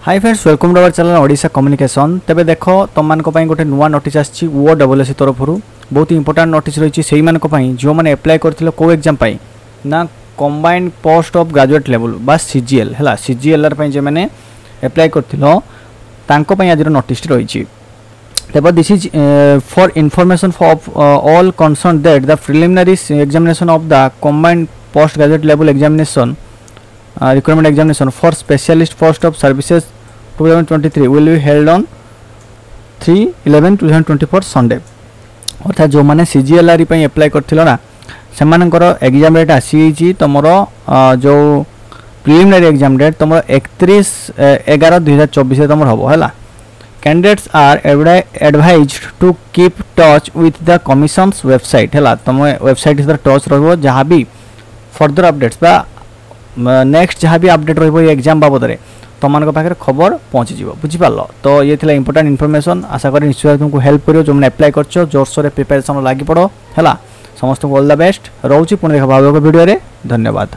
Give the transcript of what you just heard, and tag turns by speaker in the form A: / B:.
A: Hi friends welcome to our channel Odisha communication. तेबे देखो तुम मान गोटे नुआ नोटिस आसी OSS तरफ बहुत इंपोर्टाट नोटिस रही से जो मैंने अप्लाई करथिलो को एग्जाम पाई ना combined post of graduate level बा CGL है CGLR पे जो मैंने अप्लाई करथिलो तांको पई आज नोटिस रही। तब this is for information for all concern that the preliminary examination of the combined post graduate level examination requirement examination for specialist post of services 2023 will be held on 3/11/2024 Sunday। अर्थात जो मैंने CGLR पे apply करथिलो ना सेमानकर exam date आसी तुमर जो preliminary exam date तुम 31/11/2024 तुम हम है। Candidates are advised to keep touch with the commission's website है। तुम वेबसाइट सहित टच रहो जहाँ भी फर्दर अपडेट्स बा नेक्स्ट जहाँ भी अपडेट रही एग्जाम बाबद में तुम पाखे खबर पहुँची बुझीपार। तो ये थी इंपोर्टेंट इनफॉरमेशन। आशा करी निश्चय तुमको हेल्प करो जो मैंने अप्लाई कर जोरसोर प्रिपेरेसन लगी पड़ है। समस्त को ऑल द बेस्ट रोचे पुणी देखा भाव वीडियो। धन्यवाद।